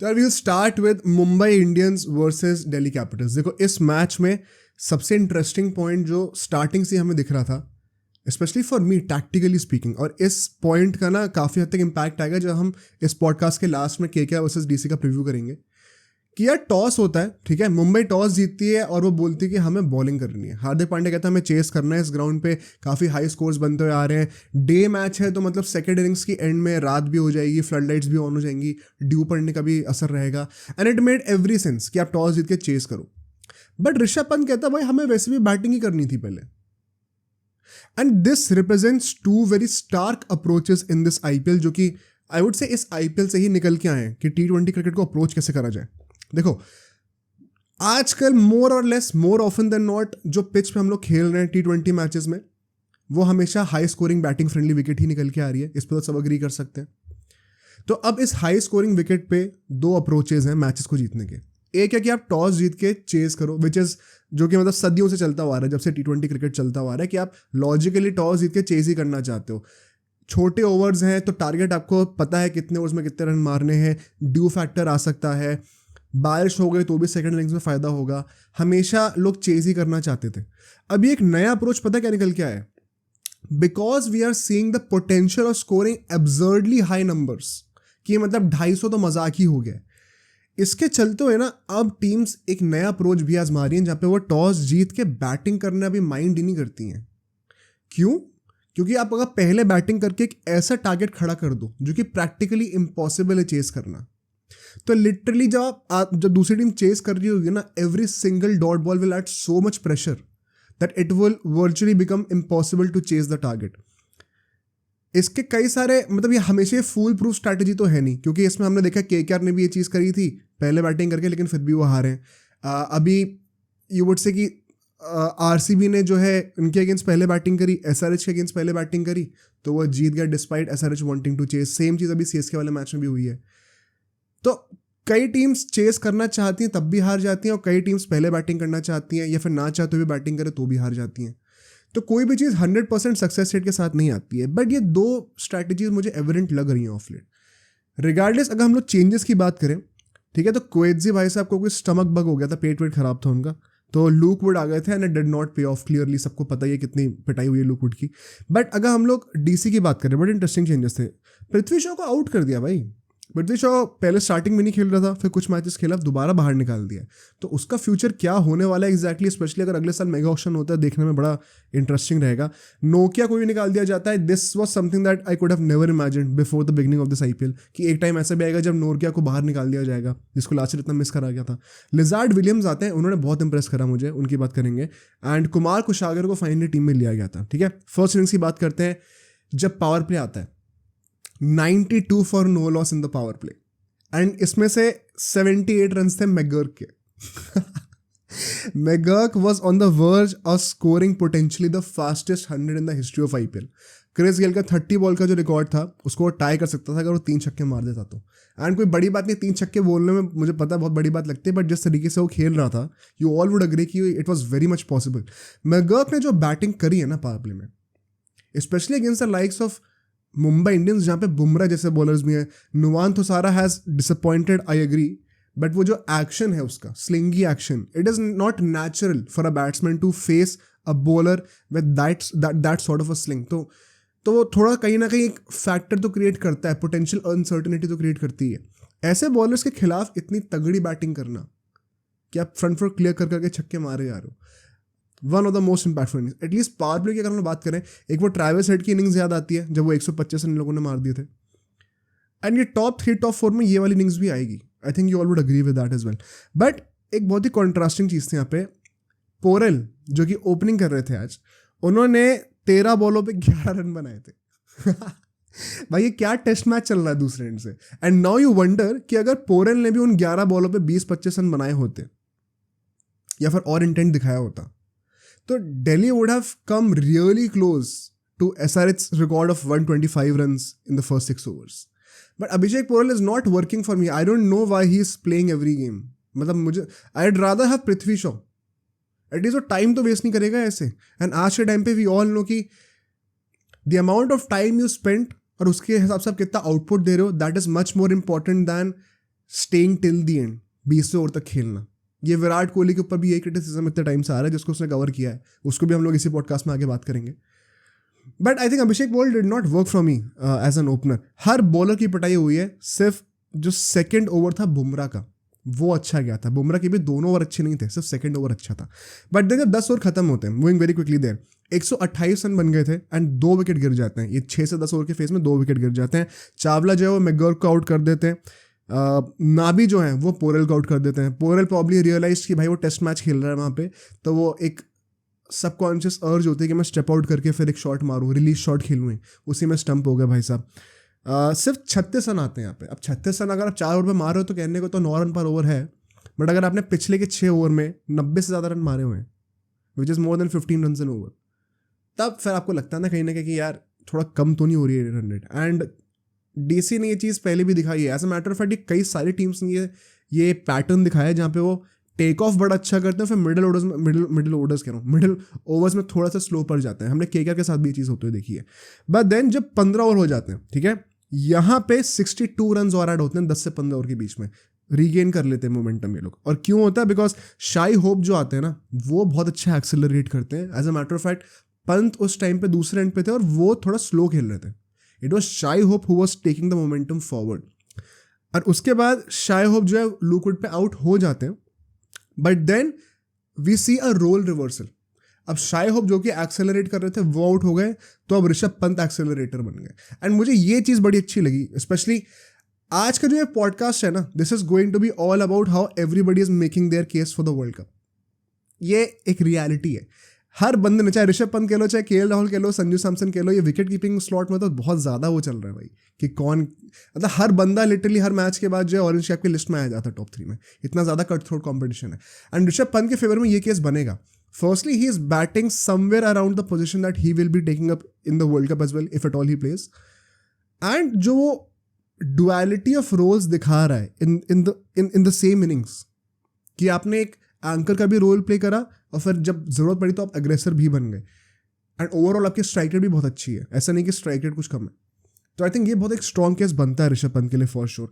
तो we will start with Mumbai Indians versus Delhi Capitals. देखो इस मैच में सबसे इंटरेस्टिंग पॉइंट जो स्टार्टिंग से हमें दिख रहा था, specially for me tactically speaking, और इस पॉइंट का ना काफ़ी हद तक इम्पैक्ट आएगा जब हम इस पॉडकास्ट के लास्ट में केकेआर वर्सेस डीसी का प्रीव्यू करेंगे, कि यार टॉस होता है, ठीक है, मुंबई टॉस जीतती है और वो बोलती है कि हमें बॉलिंग करनी है। हार्दिक पांड्या कहता है हमें चेस करना है, इस ग्राउंड पे काफ़ी हाई स्कोर्स बनते हुए आ रहे हैं, डे मैच है तो मतलब सेकेंड इनिंग्स की एंड में रात भी हो जाएगी, फ्लड लाइट्स भी ऑन हो जाएंगी, ड्यू पड़ने का भी असर रहेगा, and it made every sense कि आप टॉस जीत के चेस करो। बट ऋषभ पंत कहता है भाई हमें वैसे भी बैटिंग ही करनी थी पहले। And this represents two very stark approaches in this IPL, जो कि आई वुड से इस आईपीएल से ही निकल के आए हैं कि T20 क्रिकेट को अप्रोच कैसे करा जाए। देखो आजकल मोर और less, more often than not, जो पिच पे हम लोग खेल रहे हैं T20 मैचेस में, वो हमेशा high scoring batting friendly wicket ही निकल के आ रही है। इस पर तो सब अग्री कर सकते हैं। तो अब इस हाई स्कोरिंग विकेट पे दो अप्रोचेज हैं मैचेस को जीतने के। एक है कि आप टॉस जीत के चेज करो, विच इज जो कि मतलब सदियों से चलता हुआ आ रहा है, जब से T20 क्रिकेट चलता हुआ आ रहा है, कि आप लॉजिकली टॉस जीत के चेज ही करना चाहते हो। छोटे ओवर्स हैं तो टारगेट आपको पता है कितने ओवर्स में कितने रन मारने हैं, ड्यू फैक्टर आ सकता है, बारिश हो गई तो भी सेकंड इनिंग्स में फ़ायदा होगा, हमेशा लोग चेज ही करना चाहते थे। अभी एक नया अप्रोच पता क्या निकल के आया है? Because we are seeing the potential of scoring absurdly high numbers, कि मतलब 250 तो मजाक ही हो गया। इसके चलते हुए ना अब टीम्स एक नया अप्रोच भी आजमा रही हैं, जहाँ पे वो टॉस जीत के बैटिंग करना अभी माइंड ही नहीं करती हैं। क्यों? क्योंकि आप अगर पहले बैटिंग करके एक ऐसा टारगेट खड़ा कर दो जो कि प्रैक्टिकली इम्पॉसिबल है चेस करना, तो लिटरली जब दूसरी टीम चेस कर रही होगी ना, every single dot ball will add so much pressure that it will virtually become impossible to chase the target. इसके कई सारे मतलब ये हमेशा फूल प्रूफ स्ट्रैटेजी तो है नहीं, क्योंकि इसमें हमने देखा केकेआर ने भी ये चीज़ करी थी पहले बैटिंग करके, लेकिन फिर भी वो हारे हैं। अभी यू वुड से कि आरसीबी ने जो है उनके अगेंस्ट पहले बैटिंग करी, एसआरएच के अगेंस्ट पहले बैटिंग करी, तो वो जीत गया despite SRH wanting to chase. Same चीज़ अभी सीएसके वाले मैच में भी हुई है। तो कई टीम्स चेस करना चाहती हैं तब भी हार जाती हैं, और कई टीम्स पहले बैटिंग करना चाहती हैं या फिर ना चाहते हुए बैटिंग करें तो भी हार जाती हैं। तो कोई भी चीज़ 100% सक्सेस रेट के साथ नहीं आती है। बट ये दो स्ट्रैटेजीज मुझे एविडेंट लग रही हैं ऑफ लेट। रिगार्डलेस अगर हम लोग चेंजेस की बात करें, ठीक है, तो क्वेटजी भाई साहब को कोई स्टमक बग हो गया था, पेट वेट खराब था उनका, तो लूक वुड आ गए थे एंड इट डिड नॉट पे ऑफ। क्लियरली सबको पता ही है कितनी पिटाई हुई है लूक वुड की। बट अगर हम लोग डीसी की बात करें, बड़े इंटरेस्टिंग चेंजेस थे। पृथ्वी शॉ को आउट कर दिया भाई। पृथ्वी शॉ पहले स्टार्टिंग में नहीं खेल रहा था, फिर कुछ मैचेस खेला, दोबारा बाहर निकाल दिया। तो उसका फ्यूचर क्या होने वाला है एग्जैक्टली, स्पेशली अगर अगले साल मेगा ऑक्शन होता है, देखने में बड़ा इंटरेस्टिंग रहेगा। नोकिया को भी निकाल दिया जाता है। This was something that I could have never imagined before the beginning of this IPL, कि एक टाइम ऐसा भी आएगा जब नोकिया को बाहर निकाल दिया जाएगा, जिसको लास्ट ईयर इतना मिस करा गया था। लिजार्ड विलियम्स आते हैं, उन्होंने बहुत इंप्रेस करा मुझे, उनकी बात करेंगे। एंड कुमार कुशागर को फाइनली टीम में लिया गया था। ठीक है, फर्स्ट इनिंग्स की बात करते हैं। जब पावर प्ले आता है, 92 for no loss in the power play, and इसमें से 78 रन थे मैकगर्क के। McGurk was on the verge of scoring potentially the fastest 100 in the history of IPL. Chris Gayle का 30 बॉल का जो रिकॉर्ड था उसको वो टाई कर सकता था अगर वो 3 छक्के मार देता तो। एंड कोई बड़ी बात नहीं, 3 छक्के बोलने में मुझे पता है बहुत बड़ी बात लगती है, बट जिस तरीके से वो खेल रहा था, यू ऑल वुड अग्री कि it was very much possible. McGurk ने जो बैटिंग करी है ना पावर प्ले में, specially against the likes of Mumbai Indians, जहाँ पे बुमराह जैसे बॉलर्स भी हैं, Nuwan Thushara has disappointed, I agree, but वो जो एक्शन है उसका slingy action, it is not natural for a batsman to face a bowler with that sort of a sling. तो वो थोड़ा कहीं ना कहीं एक फैक्टर तो क्रिएट करता है, पोटेंशियल अनसर्टेनिटी तो क्रिएट करती है। ऐसे बॉलर्स के खिलाफ इतनी तगड़ी बैटिंग करना कि आप फ्रंट फुट क्लियर कर करके छक्के मारे जा रहे हो, one of the most impactful innings. At least power play की अगर हम बात करें, एक वो ट्रैविस हेड की इनिंग्स याद आती है जब वो 125 रन लोगों ने मार दिए थे। एंड ये टॉप 3 टॉप 4 में ये वाली इनिंग्स भी आएगी। I think you all would agree with that as well. But एक बहुत ही कॉन्ट्रास्टिंग चीज़ थी यहाँ पे, पोरेल जो कि ओपनिंग कर रहे थे आज, उन्होंने 13 बॉलों पे 11 रन बनाए थे। भाई ये क्या टेस्ट मैच चल रहा है दूसरे एंड से। एंड नाउ यू वंडर कि अगर पोरेल ने भी उन 11 बॉलों पे 20-25 रन बनाए होते या फिर और इंटेंट दिखाया होता, तो Delhi would have come really close to SRH's record of 125 runs in the first 6 overs. But Abhishek Porel is not working for me. I don't know why he is playing every game. मतलब मुझे I'd rather have Prithvi Shaw. At least वो time तो waste नहीं करेगा ऐसे। And आज के time पे वी ऑल नो कि the amount of time you spent और उसके हिसाब से आप कितना आउटपुट दे रहे हो, that is much more important than staying till the end, 20वें ओवर तक खेलना। ये विराट कोहली के ऊपर भी यही क्रिटिसिज्म इतने टाइम से आ रहा है जिसको उसने कवर किया है, उसको भी हम लोग इसी पॉडकास्ट में आगे बात करेंगे। But I think Abhishek Porel did not work for me as an opener. हर बॉलर की पिटाई हुई है, सिर्फ जो सेकेंड ओवर था बुमराह का वो अच्छा गया था। बुमराह के भी दोनों ओवर अच्छे नहीं थे, सिर्फ सेकंड ओवर अच्छा था। बट देन जब 10 ओवर खत्म होते हैं, moving very quickly there, 128 run बन गए थे एंड 2 विकेट गिर जाते हैं। ये 6 से 10 ओवर के फेस में 2 विकेट गिर जाते हैं। चावला जो है वो मैकगर्क को आउट कर देते हैं, नाबी जो है वो पोरेल को आउट कर देते हैं। पोरेल प्रॉब्ली रियलाइज कि भाई वो टेस्ट मैच खेल रहा है वहाँ पे, तो वो एक सबकॉन्शियस अर्ज होती है कि मैं स्टेप आउट करके फिर एक शॉट मारूँ, रिलीज शॉट खेलूँ, उसी में स्टंप हो गया भाई साहब। सिर्फ 36 रन आते हैं यहाँ पे। अब 36 रन अगर आप 4 ओवर में मार रहे हो तो कहने को तो 9 रन पर ओवर है, बट अगर आपने पिछले के 6 ओवर में 90 से ज़्यादा रन मारे हुए हैं, which is more than 15 run in over, तब फिर आपको लगता है ना कहीं ना कहीं कि यार थोड़ा कम तो नहीं हो रही है रन रेट। एंड डीसी ने ये चीज़ पहले भी दिखाई है। As a matter of fact कई सारी टीम्स ने ये पैटर्न दिखाया है जहाँ पे वो टेक ऑफ बड़ा अच्छा करते हैं, फिर मिडिल ओवर्स में थोड़ा सा स्लो पड़ जाते हैं। हमने केकेआर के साथ भी ये चीज़ होते हुए देखी है। बट देन जब 15 ओवर हो जाते हैं, ठीक है, यहाँ पे 62 रन और ऐड होते हैं 10 से 15 ओवर के बीच में, रीगेन कर लेते हैं मोमेंटम ये लोग। और क्यों होता है? बिकॉज शाई होप जो आते हैं ना वो बहुत अच्छा एक्सेलरेट करते हैं। As a matter of fact Pant उस टाइम पे दूसरे एंड पे थे और वो थोड़ा स्लो खेल रहे थे। It was Shai Hope who was taking the momentum forward. और उसके बाद शाई होप जो है लुकवुड पे आउट हो जाते हैं, but then we see a role reversal. अब शाई होप जो कि एक्सेलरेट कर रहे थे वो आउट हो गए, तो अब ऋषभ पंत एक्सेलरेटर बन गए। एंड मुझे ये चीज़ बड़ी अच्छी लगी, स्पेशली आज का जो ये पॉडकास्ट है ना, this is going to be all about how everybody is making their case for the World Cup. ये एक रियलिटी है। हर बंदे ने, चाहे ऋषभ पंत कह लो, चाहे केएल राहुल कह लो, संजू सैमसन कह लो, ये विकेट कीपिंग स्लॉट में तो बहुत ज़्यादा वो चल रहा है भाई कि कौन, मतलब हर बंदा लिटरली हर मैच के बाद जो है ऑरेंज कैप की लिस्ट में आ जाता है टॉप 3 में। इतना ज़्यादा कट थ्रोट कॉम्पिटिशन है। एंड ऋषभ पंत के फेवर में ये केस बनेगा। Firstly, he is batting somewhere around the position that he will be taking up in the World Cup as well, if at all he plays. And जो वो duality of roles दिखा रहा है in the same innings, कि आपने एक anchor का भी रोल प्ले करा और फिर जब जरूरत पड़ी तो आप अग्रेसर भी बन गए। एंड ओवरऑल आपकी स्ट्राइक रेट भी बहुत अच्छी है, ऐसा नहीं कि स्ट्राइक रेट कुछ कम है। तो आई थिंक ये बहुत एक स्ट्रॉन्ग केस बनता है ऋषभ पंत के लिए फॉर श्योर।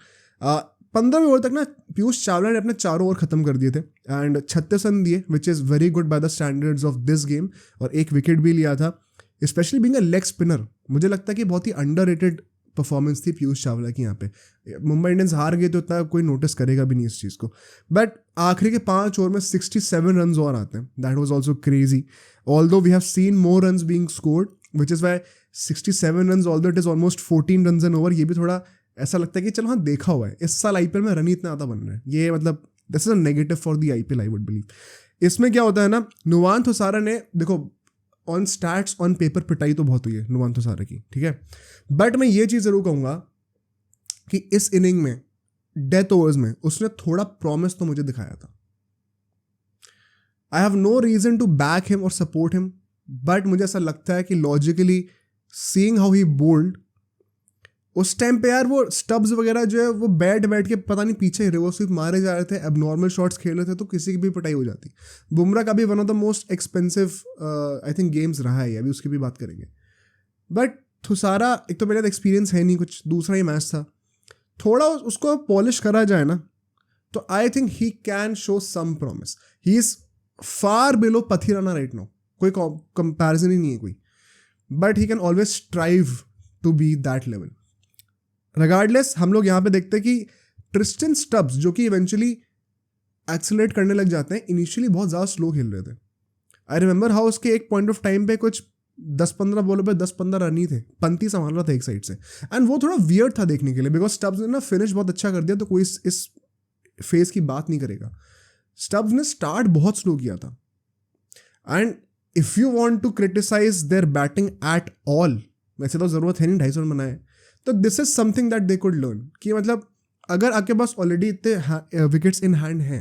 15वें ओवर तक ना पीयूष चावला ने अपने 4 ओवर खत्म कर दिए थे एंड 36 रन दिए, which is very good by the standards of this game, और एक विकेट भी लिया था। Specially being a leg spinner, मुझे लगता है कि बहुत ही अंडररेटेड परफॉर्मेंस थी पीयूष चावला की यहाँ पे। मुंबई इंडियंस हार गए तो इतना कोई नोटिस करेगा भी नहीं इस चीज़ को, बट आखिरी के 5 ओवर में 67 रन और आते हैं। That was also crazy, although we have seen more runs being scored, which is why 67 run although it is almost 14 run an over. ये भी थोड़ा ऐसा लगता है कि चलो हाँ देखा हुआ है, इस साल आईपीएल में रन ही इतना ज़्यादा बन रहे हैं। ये मतलब this is a negative for the IPL, I would believe. इसमें क्या होता है ना, नुवान थोसारा ने, देखो ऑन स्टैट्स ऑन पेपर पिटाई तो बहुत हुई है नुवान थोसारा की, ठीक है, बट मैं ये चीज़ ज़रूर कहूँगा कि इस इनिंग में डेथ ओवर्स में उसने थोड़ा प्रॉमिस तो मुझे दिखाया था। I have no reason to back him और सपोर्ट हिम, बट मुझे ऐसा लगता है कि logically seeing how he bowled उस टाइम पे यार, वो स्टब्स वगैरह जो है वो बैठ के पता नहीं पीछे रिवर्स स्वीप मारे जा रहे थे, अब नॉर्मल शॉट्स खेल रहे थे, तो किसी की भी पिटाई हो जाती। बुमराह का भी one of the most expensive I think games रहा है, अभी उसकी भी बात करेंगे। बट थोसारा एक तो मेरा एक्सपीरियंस है नहीं कुछ, दूसरा ही मैच था, थोड़ा उसको पॉलिश करा जाए ना तो I think he can show some promise. He is far below Pathirana right now, कोई कंपैरिजन ही नहीं है कोई, but he can always strive to be that level. Regardless हम लोग यहाँ पे देखते हैं कि ट्रिस्टन स्टब्स जो कि इवेंचुअली एक्सेलरेट करने लग जाते हैं, इनिशियली बहुत ज़्यादा स्लो खेल रहे थे। आई रिमेंबर हाउ उसके एक पॉइंट ऑफ टाइम पे कुछ 10-15 बॉलों पे 10-15 रन ही थे, पंती संभाल रहा था एक साइड से, एंड वो थोड़ा वियर्ड था देखने के लिए, बिकॉज स्टब्स ने ना फिनिश बहुत अच्छा कर दिया, तो कोई इस फेज की बात नहीं करेगा। स्टब्स ने स्टार्ट बहुत स्लो किया था, and if you want to criticise their batting at all, वैसे तो ज़रूरत है नहीं 250 रन बनाए, तो this is something that they could learn, कि मतलब अगर आपके पास ऑलरेडी इतने विकेट्स इन हैंड हैं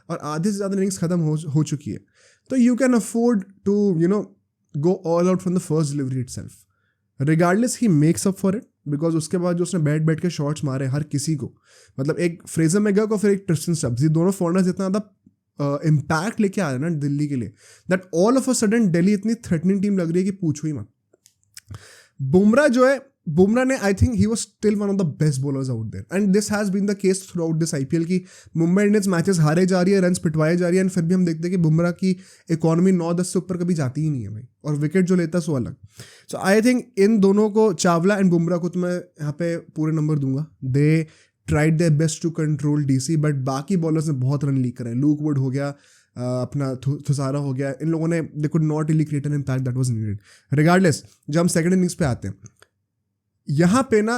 और आधे से ज़्यादा इनिंग्स खत्म हो चुकी है, तो you can afford to go all out from the first delivery itself. Regardless he makes up for it, because उसके बाद जो उसने बैठ के शॉट्स मारे हर किसी को, मतलब एक फ्रेजर मैकगर्क और फिर एक ट्रिस्टन स्टब्स, ये दोनों फॉरनर्स इतना ज़्यादा इम्पैक्ट लेके आ रहे हैं ना दिल्ली के लिए, that all of a sudden Delhi इतनी थ्रेटनिंग टीम लग रही है कि पूछो ही मत। बुमराह जो है बुमराह ने I think he was still one of the best bowlers out there and this has been the case throughout this IPL की मुंबई इंडियंस मैचेस हारे जा रही है, रन्स पिटवाए जा रही है एंड फिर भी हम देखते हैं कि बुमराह की इकोनॉमी 9-10 से ऊपर कभी जाती ही नहीं है भाई, और विकेट जो लेता है सो अलग. सो आई थिंक इन दोनों को, चावला एंड बुमराह को, तो मैं यहाँ पे पूरे नंबर दूंगा. They tried their best to control DC, but बाकी बॉलर्स ने बहुत रन लीक करे. लूक वुड हो गया, अपना थुसारा हो गया, इन लोगों ने they could not really create an impact that was needed. Regardless, जब हम सेकंड इनिंग्स पे आते हैं, यहाँ पे ना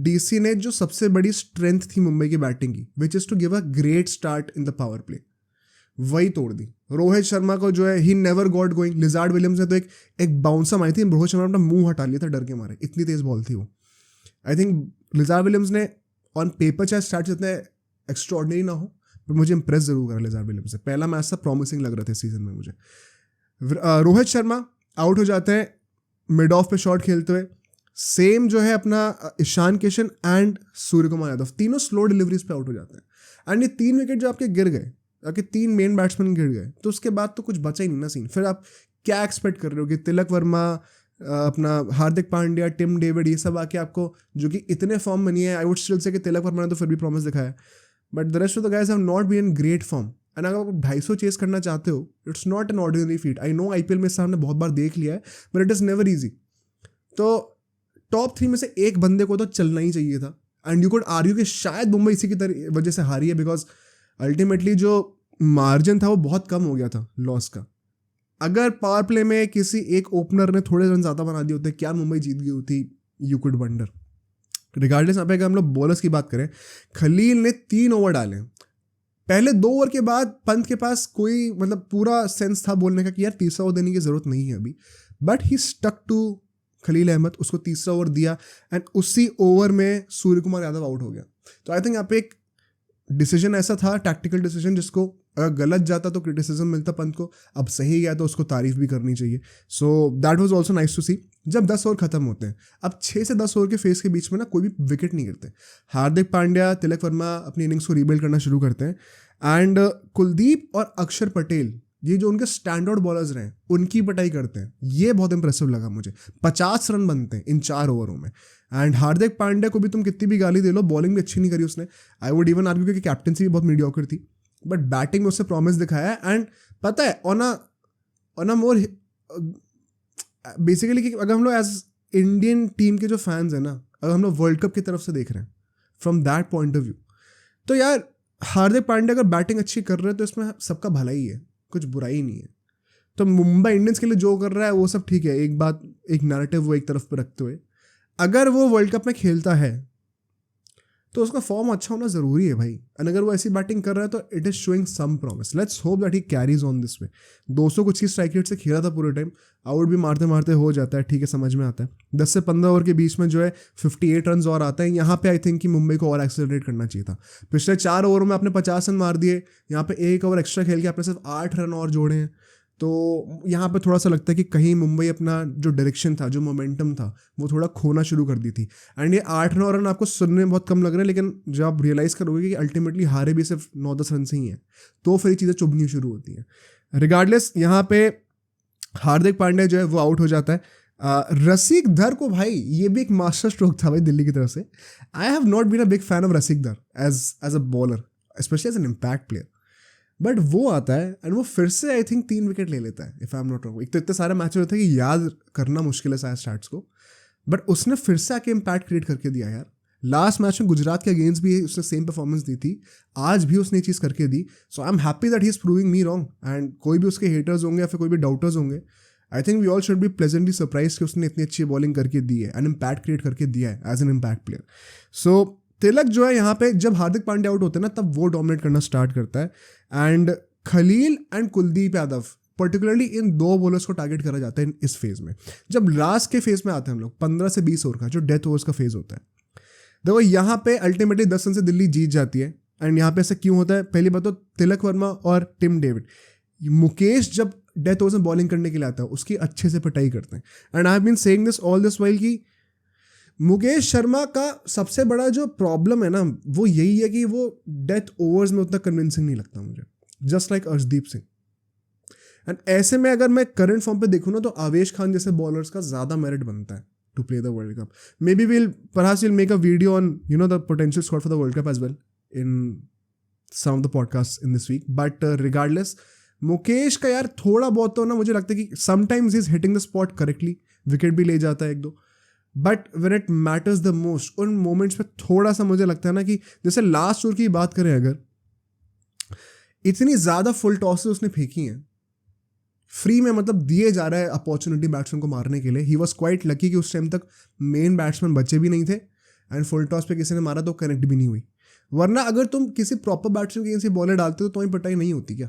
डीसी ने जो सबसे बड़ी स्ट्रेंथ थी मुंबई की बैटिंग की, which is to give a great start in the power play, वही तोड़ दी. रोहित शर्मा को जो है, he never got going. Lizaad Williams ने तो एक बाउंसर मारी थी, रोहित शर्मा ने अपना मुंह हटा लिया था डर के मारे, इतनी तेज बॉल थी वो. आई थिंक लिजार्ड विलियम्स ने ऑन पेपर चाहे स्टार्ट जितने एक्स्ट्रॉर्डनरी ना हो, पर मुझे इंप्रेस जरूर करा लिजार्ड विलियम्स से. पहला मैच था, प्रॉमिसिंग लग रहा था सीजन में मुझे. रोहित शर्मा आउट हो जाते हैं मिड ऑफ पे शॉट खेलते हुए. सेम जो है अपना ईशान किशन एंड सूर्य कुमार यादव, तीनों स्लो डिलीवरीज पे आउट हो जाते हैं. एंड ये 3 विकेट जो आपके गिर गए, आपके 3 मेन बैट्समैन गिर गए, तो उसके बाद तो कुछ बचा ही नहीं ना सीन. फिर आप क्या एक्सपेक्ट कर रहे हो कि तिलक वर्मा, अपना हार्दिक पांड्या, टिम डेविड, ये सब आके आपको, जो कि इतने फॉर्म में नहीं है. आई वुड स्टिल से कि तिलक वर्मा ने तो फिर भी प्रॉमिस दिखाया, but the rest of the guys have not been in great form. And अगर आप 250 चेस करना चाहते हो, it's not an ordinary feat. I know IPL में इससे हमने बहुत बार देख लिया है, but it is never easy. तो टॉप 3 में से एक बंदे को तो चलना ही चाहिए था. एंड यू कुड आर्ग्यू कि शायद मुंबई इसी की वजह से हारी है, बिकॉज अल्टीमेटली जो मार्जिन था वो बहुत कम हो गया था लॉस का. अगर पावर प्ले में किसी एक ओपनर ने थोड़े रन ज़्यादा बना दिए होते, क्या मुंबई जीत गई होती, यू कुड वंडर. रिगार्डलेस, यहाँ पे अगर हम लोग बॉलर्स की बात करें, खलील ने 3 ओवर डाले. पहले 2 ओवर के बाद पंत के पास कोई मतलब पूरा सेंस था बोलने का कि यार तीसरा ओवर देने की जरूरत नहीं है अभी, but he stuck to Khalil Ahmed, उसको तीसरा ओवर दिया एंड उसी ओवर में सूर्य कुमार यादव आउट हो गया. तो आई थिंक यहाँ पे एक डिसीजन ऐसा था, टैक्टिकल डिसीजन, जिसको अगर गलत जाता तो क्रिटिसिज्म मिलता पंत को, अब सही गया तो उसको तारीफ भी करनी चाहिए. So that was also nice to see. जब 10 ओवर खत्म होते हैं, अब 6 से 10 ओवर के फेस के बीच में ना कोई भी विकेट नहीं गिरते. हार्दिक पांड्या, तिलक वर्मा अपनी इनिंग्स को रीबिल्ड करना शुरू करते हैं एंड कुलदीप और अक्षर पटेल, ये जो उनके स्टैंड आउट बॉलर्स रहे, उनकी पिटाई करते हैं. ये बहुत इंप्रेसिव लगा मुझे. 50 रन बनते हैं इन 4 ओवरों में. एंड हार्दिक पांड्या को भी तुम कितनी भी गाली दे लो, बॉलिंग भी अच्छी नहीं करी उसने. आई वुड इवन आर्ग्यू कि कैप्टनसी भी बहुत मीडियोकर थी, बट बैटिंग में उससे प्रॉमिस दिखाया. एंड पता है, ऑन अ मोर बेसिकली, कि अगर हम लोग एज इंडियन टीम के जो फैंस हैं ना, अगर हम लोग वर्ल्ड कप की तरफ से देख रहे हैं from that point of view, तो यार हार्दिक पांड्या अगर बैटिंग अच्छी कर रहे हैं तो इसमें सबका भला ही है, कुछ बुराई नहीं है. तो मुंबई इंडियंस के लिए जो कर रहा है वो सब ठीक है. एक बात, एक नैरेटिव वो एक तरफ पर रखते हुए, अगर वो वर्ल्ड कप में खेलता है तो उसका फॉर्म अच्छा होना ज़रूरी है भाई. एंड अगर वो ऐसी बैटिंग कर रहा है तो it is showing some promise. Let's hope that he carries on this way. 200 कुछ की स्ट्राइक रेट से खेला था पूरे टाइम, आउट भी मारते मारते हो जाता है, ठीक है, समझ में आता है. 10 से 15 ओवर के बीच में जो है 58 रन और आता है. यहाँ पे आई थिंक कि मुंबई को और एक्सेलरेट करना चाहिए था. पिछले 4 ओवरों में आपने 50 रन मार दिए, यहाँ पे 1 ओवर एक्स्ट्रा खेल के आपने सिर्फ 8 रन और जोड़े हैं. तो यहाँ पे थोड़ा सा लगता है कि कहीं मुंबई अपना जो डायरेक्शन था, जो मोमेंटम था, वो थोड़ा खोना शुरू कर दी थी. एंड ये 8-9 रन आपको सुनने में बहुत कम लग रहे हैं, लेकिन जब आप रियलाइज़ करोगे कि अल्टीमेटली हारे भी सिर्फ 9-10 रन से ही हैं, तो फिर ये चीज़ें चुभनी शुरू होती हैं. रिगार्डलेस, यहाँ पे हार्दिक पांड्या जो है वो आउट हो जाता है. रसिक दर को भाई, ये भी एक मास्टर स्ट्रोक था भाई दिल्ली की तरफ से. I have not been a big fan of Rasikh Dar as a bowler, specially as an impact player, but वो आता है एंड वो फिर से आई थिंक 3 विकेट ले लेता है, if I am not wrong. एक तो इतने सारे मैच होते हैं कि याद करना मुश्किल है सारे स्टार्ट्स को, बट उसने फिर से आके इम्पैक्ट क्रिएट करके दिया यार. लास्ट मैच में गुजरात के अगेंस्ट भी उसने सेम परफॉर्मेंस दी थी, आज भी उसने ये चीज़ करके दी. So I am happy that he is proving me wrong. And कोई भी उसके हेटर्स होंगे या फिर कोई भी डाउटर्स होंगे, I think we all should be pleasantly surprise कि उसने इतनी अच्छी बॉलिंग करके दी है एंड इम्पैक्ट क्रिएट करके दिया है एज एन इम्पैक्ट प्लेयर. सो तिलक जो है यहाँ पे, जब हार्दिक पांड्या आउट होते हैं ना, तब वो डोमिनेट करना स्टार्ट करता है. And Khalil and Kuldeep Yadav, particularly इन 2 बॉलर्स को टारगेट करा जाता है इस फेज में. जब लास्ट के फेज में आते हैं हम लोग, 15 से 20 ओवर का जो डेथ ओवर्स का फेज होता है, देखो यहाँ पे अल्टीमेटली 10 रन से दिल्ली जीत जाती है. एंड यहाँ पे ऐसा क्यों होता है? पहली बात तो तिलक वर्मा और टिम डेविड, मुकेश जब डेथ ओवर्स में बॉलिंग करने के लिए आता है उसकी अच्छे से पिटाई करते हैं. And I have been saying this all this while कि मुकेश शर्मा का सबसे बड़ा जो प्रॉब्लम है ना, वो यही है कि वो डेथ ओवर्स में उतना कन्विंसिंग नहीं लगता मुझे, just like Arshdeep Singh. And ऐसे में अगर मैं करंट फॉर्म पे देखूँ ना, तो आवेश खान जैसे बॉलर्स का ज़्यादा मेरिट बनता है to play the World Cup. Maybe perhaps we'll make a video on, the potential squad for the World Cup as well in some of the podcasts in this week. But regardless, Mukesh का यार थोड़ा बहुत तो ना मुझे लगता है कि sometimes he's hitting the spot correctly, wicket भी ले जाता है एक दो, but when it matters the most, उन मोमेंट्स पे थोड़ा सा मुझे लगता है ना कि जैसे लास्ट ओवर की बात करें अगर, इतनी ज़्यादा फुल टॉसेस उसने फेंकी हैं फ्री में, मतलब दिए जा रहा है अपॉर्चुनिटी बैट्समैन को मारने के लिए. ही वॉज क्वाइट लकी कि उस टाइम तक मेन बैट्समैन बचे भी नहीं थे एंड फुल टॉस पे किसी ने मारा तो कनेक्ट भी नहीं हुई. वरना अगर तुम किसी प्रॉपर बैट्समैन की किसी बॉलर डालते हो तो ही पिटाई नहीं होती क्या.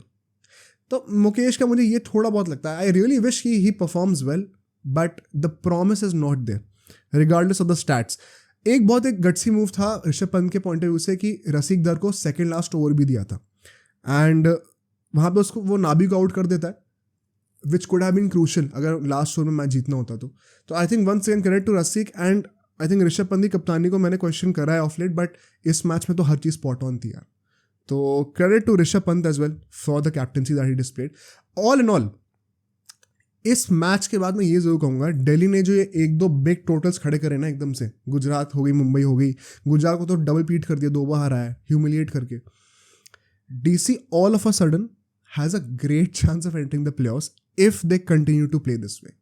तो मुकेश का मुझे ये थोड़ा बहुत लगता है. I really wish he performs well, but the promise is not there regardless of the stats. एक गट्सी मूव था ऋषभ पंत के पॉइंट ऑफ व्यू से कि रसिक दर को सेकेंड लास्ट ओवर भी दिया था एंड वहाँ पे उसको वो नाबी को आउट कर देता है, which could have been crucial अगर लास्ट ओवर में मैच जीतना होता तो. I think once again credit to Rasikh and I think Rishabh Pant की कप्तानी को मैंने क्वेश्चन करा है ऑफ लेट, बट इस मैच में तो हर चीज़ स्पॉट ऑन थी यार. तो credit to Rishabh Pant as well for the captaincy that he displayed. All in all इस मैच के बाद मैं ये जरूर कहूँगा, दिल्ली ने जो ये एक दो बिग टोटल्स खड़े करे ना एकदम से, गुजरात हो गई, मुंबई हो गई, गुजरात को तो डबल पीट कर दिया, 2 बार हराया ह्यूमिलिएट करके. DC all of a sudden has a great chance of entering the playoffs if they continue to play this way.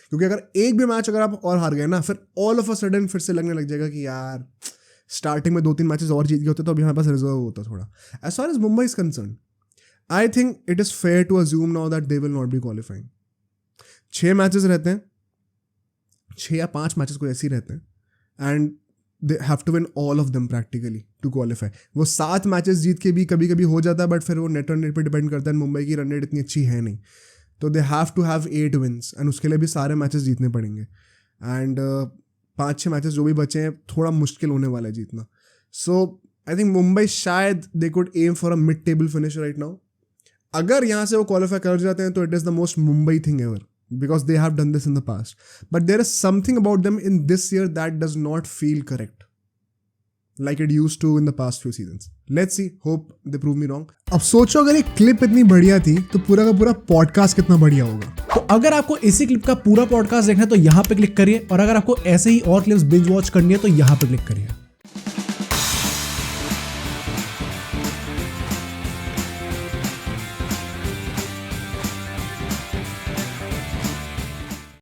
क्योंकि अगर एक भी मैच अगर आप और हार गए ना, फिर all of a sudden फिर से लगने लग जाएगा कि यार स्टार्टिंग में 2-3 मैचेस और जीत गए होते तो अभी हमारे पास रिजर्व होता थोड़ा. As far as Mumbai is concerned, I think it is fair to assume now that they will not be qualifying. 6 matches रहते हैं, 6 या 5 मैचेस कोई ऐसे ही रहते हैं and they have to win all of them practically to qualify. वो 7 matches जीत के भी कभी कभी हो जाता है, बट फिर वो नेट रन रेट पर डिपेंड करता है. मुंबई की रन रेट इतनी अच्छी है नहीं, तो they have to have 8 wins and उसके लिए भी सारे मैचेस जीतने पड़ेंगे एंड 5-6 मैचेस जो भी बचे हैं थोड़ा मुश्किल होने वाला है जीतना. सो आई थिंक मुंबई शायद they could aim for a mid table finish right now. अगर यहाँ से वो क्वालिफाई कर जाते हैं तो it is the most Mumbai thing ever, because they have done this in the past. But there is something about them in this year that does not feel correct like it used to in the past few seasons. Let's see, hope they prove me wrong. अब सोचो अगर ये clip इतनी बढ़िया थी तो पूरा का पूरा पॉडकास्ट कितना बढ़िया होगा. तो अगर आपको इसी क्लिप का पूरा पॉडकास्ट देखना है तो यहाँ पे क्लिक करिए, और अगर आपको ऐसे ही और क्लिप्स बिंज वॉच करनी है तो यहाँ पे क्लिक करिए.